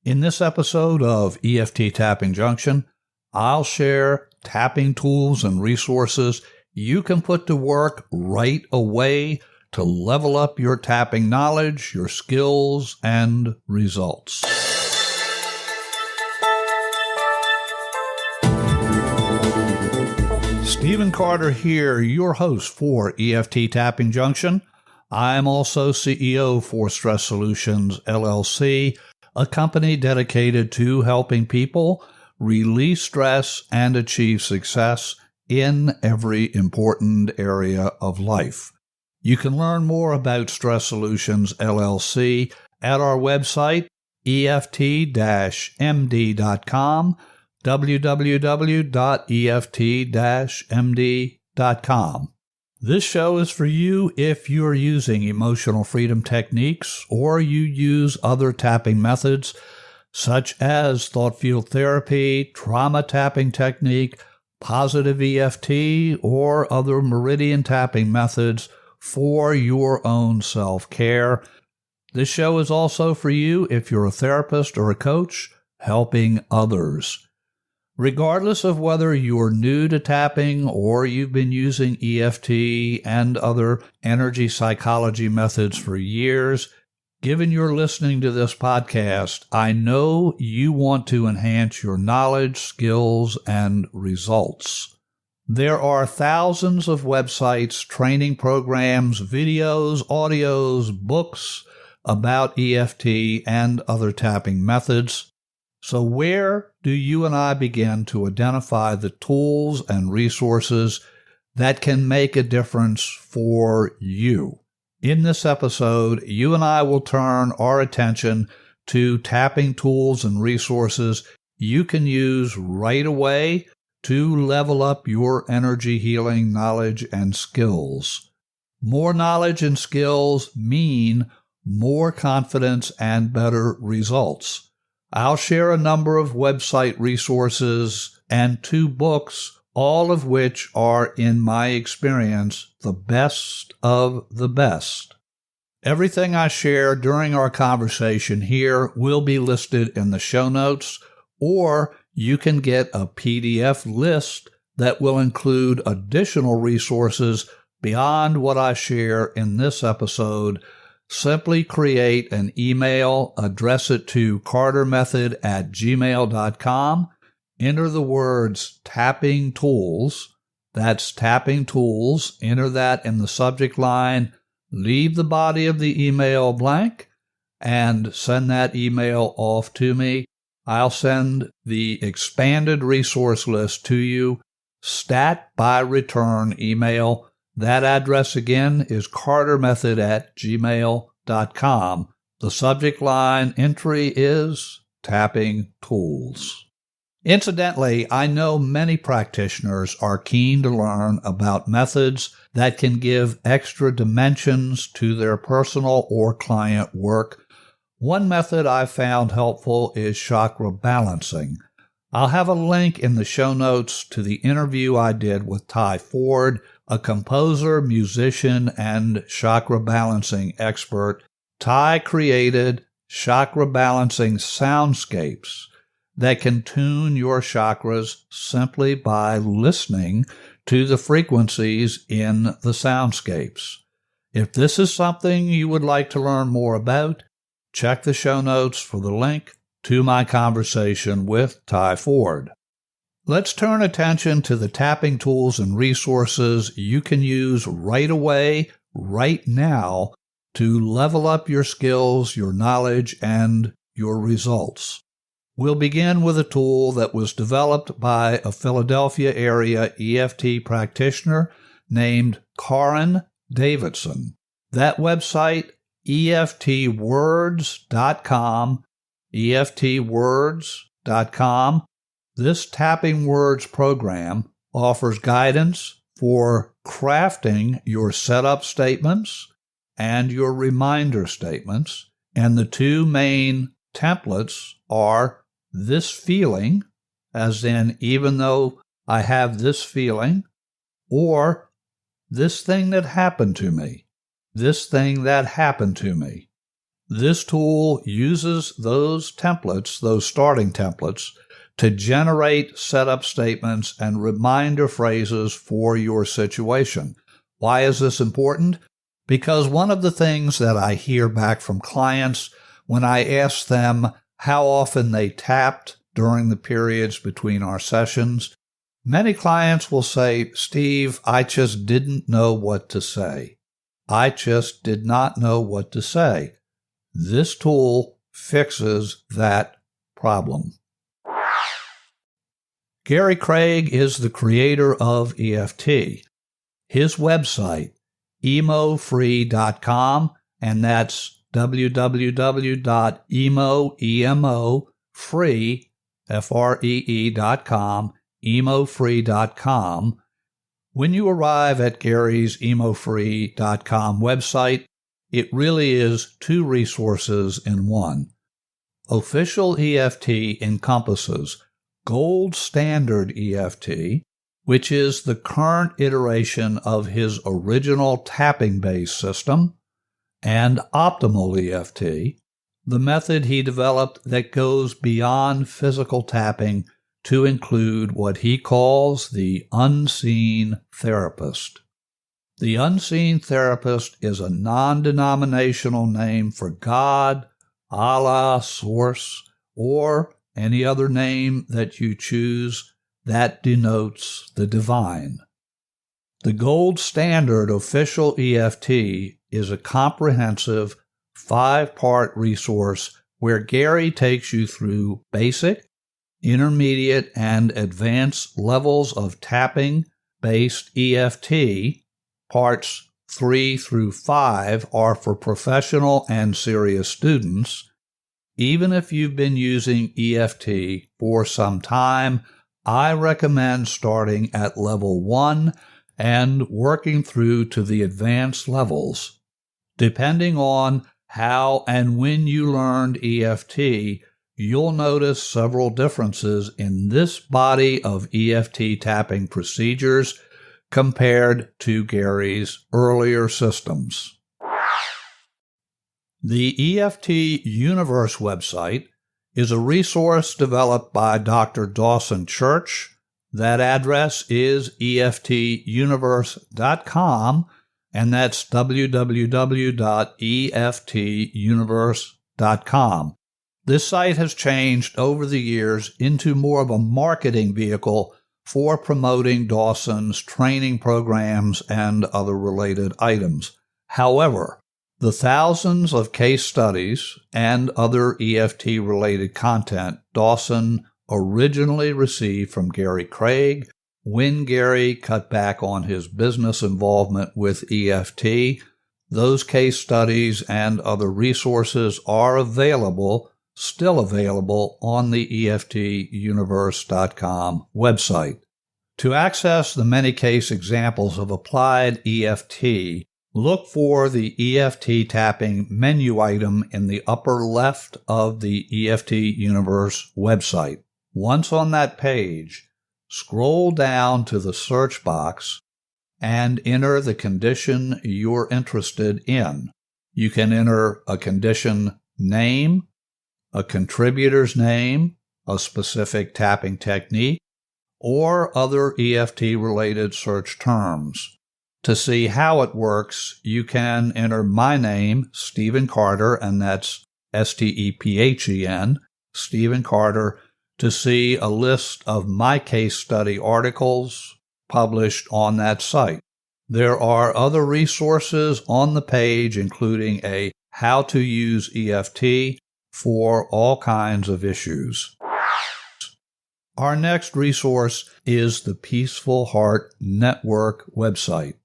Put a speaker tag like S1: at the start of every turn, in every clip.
S1: In this episode of EFT Tapping Junction, I'll share tapping tools and resources you can put to work right away to level up your tapping knowledge, your skills, and results. Stephen Carter here, your host for EFT Tapping Junction. I'm also CEO for Stress Solutions, LLC, a company dedicated to helping people release stress and achieve success in every important area of life. You can learn more about Stress Solutions, LLC at our website, EFT-MD.com, www.EFT-MD.com. This show is for you if you're using emotional freedom techniques or you use other tapping methods such as thought field therapy, trauma tapping technique, positive EFT, or other meridian tapping methods for your own self-care. This show is also for you if you're a therapist or a coach helping others. Regardless of whether you're new to tapping or you've been using EFT and other energy psychology methods for years, given you're listening to this podcast, I know you want to enhance your knowledge, skills, and results. There are thousands of websites, training programs, videos, audios, books about EFT and other tapping methods. So where do you and I begin to identify the tools and resources that can make a difference for you? In this episode, you and I will turn our attention to tapping tools and resources you can use right away to level up your energy healing knowledge and skills. More knowledge and skills mean more confidence and better results. I'll share a number of website resources and 2 books, all of which are, in my experience, the best of the best. Everything I share during our conversation here will be listed in the show notes, or you can get a PDF list that will include additional resources beyond what I share in this episode. Simply create an email, address it to cartermethod@gmail.com, enter the words tapping tools, that's tapping tools, enter that in the subject line, leave the body of the email blank, and send that email off to me. I'll send the expanded resource list to you, stat by return email. That address again is cartermethod@gmail.com. The subject line entry is tapping tools. Incidentally, I know many practitioners are keen to learn about methods that can give extra dimensions to their personal or client work. One method I've found helpful is chakra balancing. I'll have a link in the show notes to the interview I did with Ty Ford, a composer, musician, and chakra balancing expert. Ty created chakra balancing soundscapes that can tune your chakras simply by listening to the frequencies in the soundscapes. If this is something you would like to learn more about, check the show notes for the link to my conversation with Ty Ford. Let's turn attention to the tapping tools and resources you can use right away, right now, to level up your skills, your knowledge, and your results. We'll begin with a tool that was developed by a Philadelphia area EFT practitioner named Karin Davidson. That website, EFTwords.com, EFTwords.com. This Tapping Words program offers guidance for crafting your setup statements and your reminder statements, and the 2 main templates are this feeling, as in even though I have this feeling, or this thing that happened to me, this thing that happened to me. This tool uses those templates, those starting templates, to generate setup statements and reminder phrases for your situation. Why is this important? Because one of the things that I hear back from clients when I ask them how often they tapped during the periods between our sessions, many clients will say, "Steve, I just didn't know what to say. I just did not know what to say." This tool fixes that problem. Gary Craig is the creator of EFT. His website, emofree.com, and that's www.emofree.com, emofree.com. When you arrive at Gary's emofree.com website, it really is two resources in one. Official EFT encompasses Gold Standard EFT, which is the current iteration of his original tapping-based system, and Optimal EFT, the method he developed that goes beyond physical tapping to include what he calls the unseen therapist. The unseen therapist is a non-denominational name for God, Allah, Source, or any other name that you choose that denotes the divine. The Gold Standard Official EFT is a comprehensive 5-part resource where Gary takes you through basic, intermediate, and advanced levels of tapping-based EFT. Parts 3 through 5 are for professional and serious students. Even if you've been using EFT for some time, I recommend starting at level 1 and working through to the advanced levels. Depending on how and when you learned EFT, you'll notice several differences in this body of EFT tapping procedures compared to Gary's earlier systems. The EFT Universe website is a resource developed by Dr. Dawson Church. That address is EFTUniverse.com, and that's www.EFTUniverse.com. This site has changed over the years into more of a marketing vehicle for promoting Dawson's training programs and other related items. However, the thousands of case studies and other EFT-related content Dawson originally received from Gary Craig when Gary cut back on his business involvement with EFT, those case studies and other resources are still available on the EFTUniverse.com website. To access the many case examples of applied EFT, look for the EFT tapping menu item in the upper left of the EFT Universe website. Once on that page, scroll down to the search box and enter the condition you're interested in. You can enter a condition name, a contributor's name, a specific tapping technique, or other EFT-related search terms. To see how it works, you can enter my name, Stephen Carter, and that's Stephen, Stephen Carter, to see a list of my case study articles published on that site. There are other resources on the page, including a How to Use EFT for all kinds of issues. Our next resource is the Peaceful Heart Network website.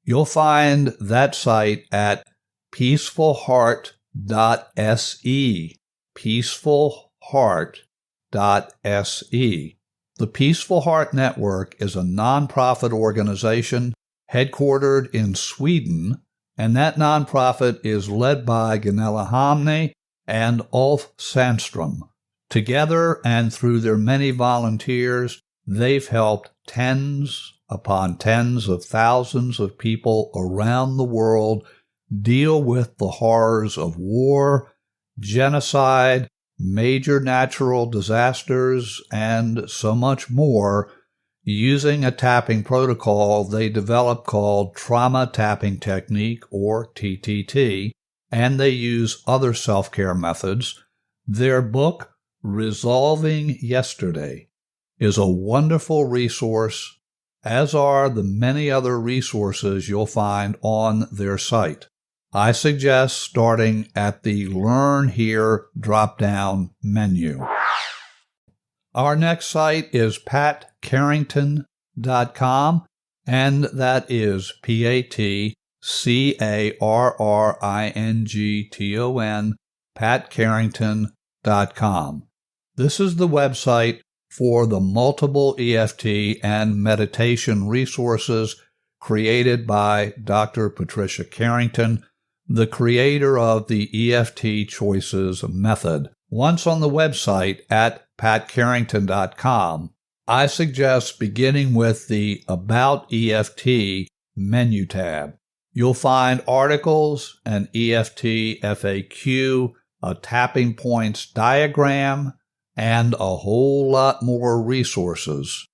S1: You'll find that site at PeacefulHeart.se, PeacefulHeart.se. The Peaceful Heart Network is a nonprofit organization headquartered in Sweden, and that nonprofit is led by Gunilla Hamne and Ulf Sandström. Together and through their many volunteers, they've helped tens upon tens of thousands of people around the world deal with the horrors of war genocide, major natural disasters, and so much more using a tapping protocol they developed called Trauma Tapping Technique, or TTT, and they use other self-care methods. Their book, Resolving Yesterday, is a wonderful resource, as are the many other resources you'll find on their site. I suggest starting at the Learn Here drop-down menu. Our next site is patcarrington.com, and that is PatCarrington, patcarrington.com. This is the website for the multiple EFT and meditation resources created by Dr. Patricia Carrington, the creator of the EFT Choices method. Once on the website at patcarrington.com, I suggest beginning with the About EFT menu tab. You'll find articles, an EFT FAQ, a tapping points diagram, and a whole lot more resources.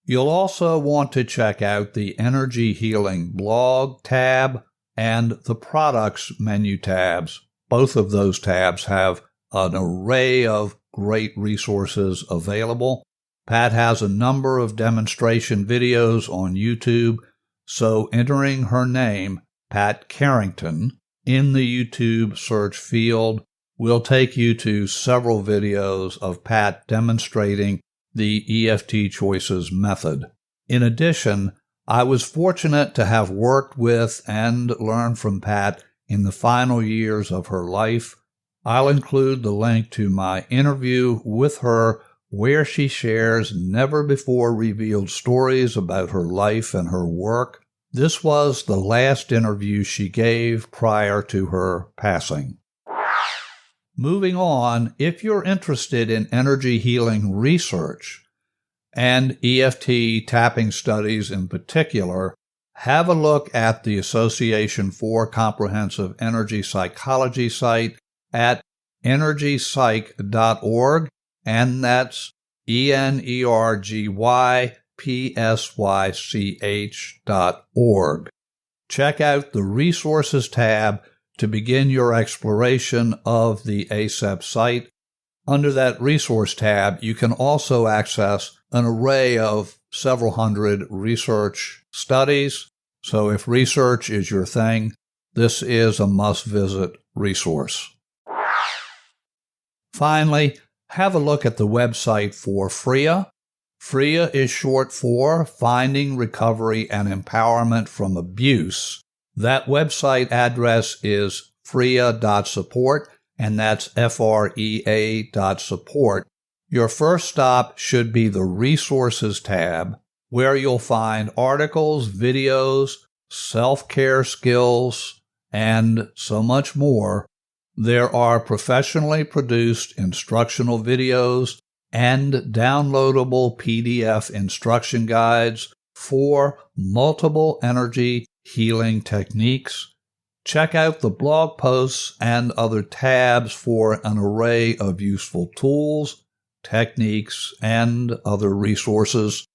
S1: You'll also want to check out the Energy Healing blog tab and the Products menu tabs. Both of those tabs have an array of great resources available. Pat has a number of demonstration videos on YouTube, so entering her name, Pat Carrington, in the YouTube search field will take you to several videos of Pat demonstrating the EFT Choices method. In addition, I was fortunate to have worked with and learned from Pat in the final years of her life. I'll include the link to my interview with her where she shares never-before-revealed stories about her life and her work. This was the last interview she gave prior to her passing. Moving on, if you're interested in energy healing research and EFT tapping studies in particular, have a look at the Association for Comprehensive Energy Psychology site at energypsych.org, and that's energypsych.org. Check out the Resources tab to begin your exploration of the ACEP site. Under that Resource tab, you can also access an array of several hundred research studies. So if research is your thing, this is a must-visit resource. Finally, have a look at the website for FREA. FREA is short for Finding Recovery and Empowerment from Abuse. That website address is FREA.Support, and that's FREA.Support. Your first stop should be the Resources tab, where you'll find articles, videos, self-care skills, and so much more. There are professionally produced instructional videos and downloadable PDF instruction guides for multiple energy healing techniques. Check out the blog posts and other tabs for an array of useful tools, techniques, and other resources.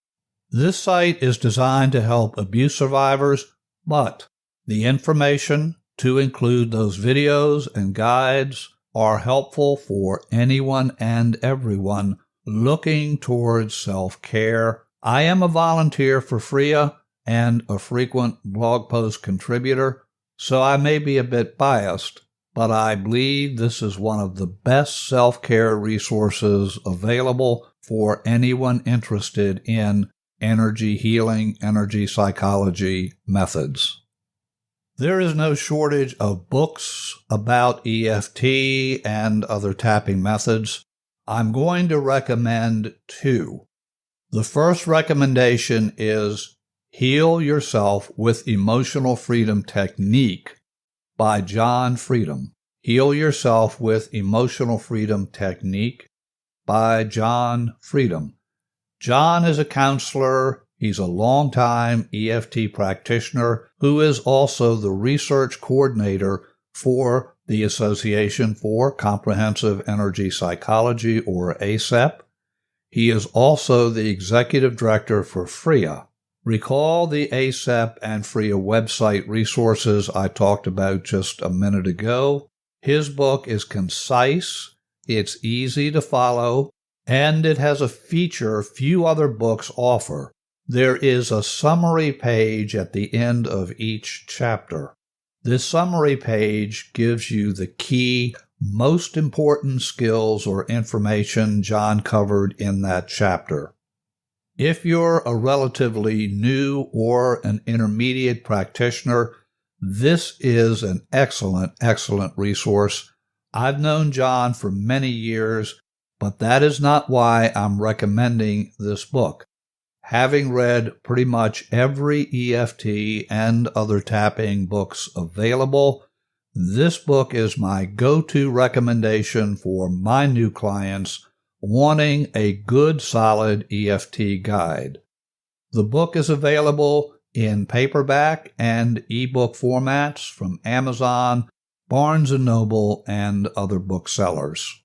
S1: This site is designed to help abuse survivors, but the information, to include those videos and guides, are helpful for anyone and everyone looking towards self-care. I am a volunteer for FREA and a frequent blog post contributor, so I may be a bit biased, but I believe this is one of the best self-care resources available for anyone interested in energy healing, energy psychology methods. There is no shortage of books about EFT and other tapping methods. I'm going to recommend two. The first recommendation is Heal Yourself with Emotional Freedom Technique by John Freedom. Heal Yourself with Emotional Freedom Technique by John Freedom. John is a counselor. He's a longtime EFT practitioner who is also the research coordinator for the Association for Comprehensive Energy Psychology, or ACEP. He is also the Executive Director for FREA. Recall the ACEP and FREA website resources I talked about just a minute ago. His book is concise, it's easy to follow, and it has a feature few other books offer. There is a summary page at the end of each chapter. This summary page gives you the key, most important skills or information John covered in that chapter. If you're a relatively new or an intermediate practitioner, this is an excellent resource. I've known John for many years, but that is not why I'm recommending this book. Having read pretty much every EFT and other tapping books available, this book is my go-to recommendation for my new clients wanting a good, solid EFT guide. The book is available in paperback and ebook formats from Amazon, Barnes & Noble, and other booksellers.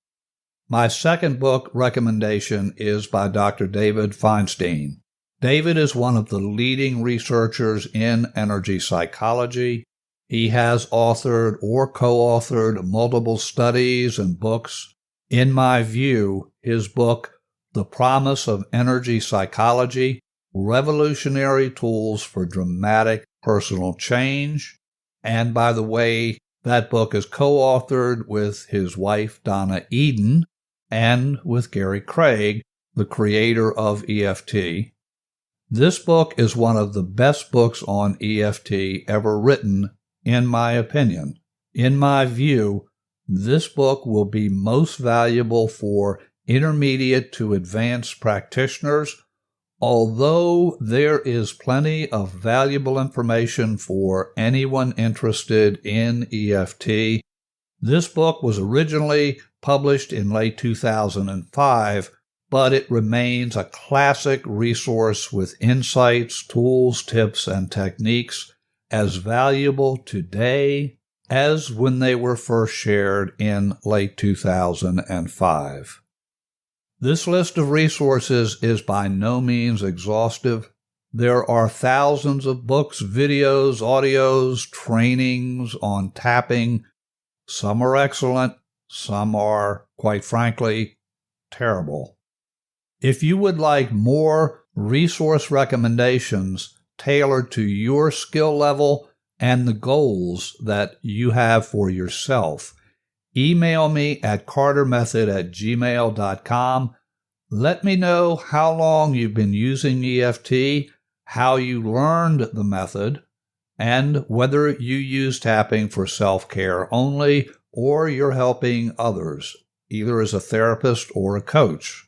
S1: My second book recommendation is by Dr. David Feinstein. David is one of the leading researchers in energy psychology. He has authored or co-authored multiple studies and books. In my view, his book, The Promise of Energy Psychology, Revolutionary Tools for Dramatic Personal Change. And by the way, that book is co-authored with his wife, Donna Eden, and with Gary Craig, the creator of EFT. This book is one of the best books on EFT ever written, in my opinion. In my view, this book will be most valuable for intermediate to advanced practitioners. Although there is plenty of valuable information for anyone interested in EFT, this book was originally published in late 2005, but it remains a classic resource with insights, tools, tips, and techniques as valuable today as when they were first shared in late 2005. This list of resources is by no means exhaustive. There are thousands of books, videos, audios, trainings on tapping. Some are excellent, some are, quite frankly, terrible. If you would like more resource recommendations tailored to your skill level and the goals that you have for yourself, email me at cartermethod@gmail.com. Let me know how long you've been using EFT, how you learned the method, and whether you use tapping for self-care only or you're helping others, either as a therapist or a coach.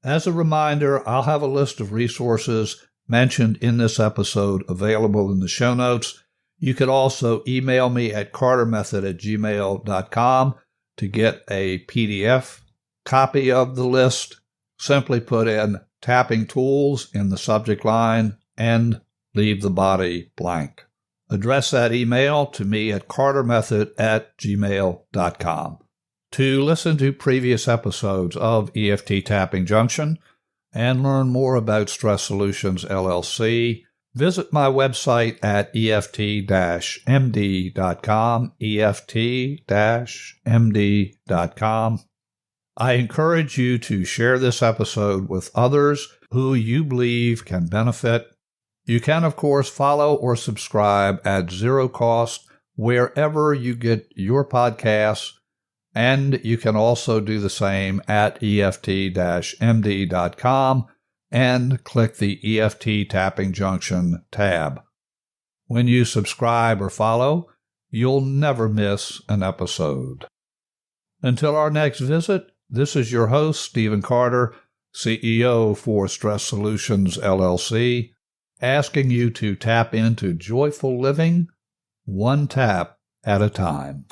S1: As a reminder, I'll have a list of resources mentioned in this episode available in the show notes. You could also email me at cartermethod@gmail.com to get a PDF copy of the list. Simply put in tapping tools in the subject line and leave the body blank. Address that email to me at cartermethod@gmail.com. To listen to previous episodes of EFT Tapping Junction and learn more about Stress Solutions LLC, visit my website at EFT-MD.com, EFT-MD.com. I encourage you to share this episode with others who you believe can benefit. You can, of course, follow or subscribe at zero cost wherever you get your podcasts, and you can also do the same at EFT-MD.com and click the EFT Tapping Junction tab. When you subscribe or follow, you'll never miss an episode. Until our next visit, this is your host, Stephen Carter, CEO for Stress Solutions LLC, asking you to tap into joyful living, one tap at a time.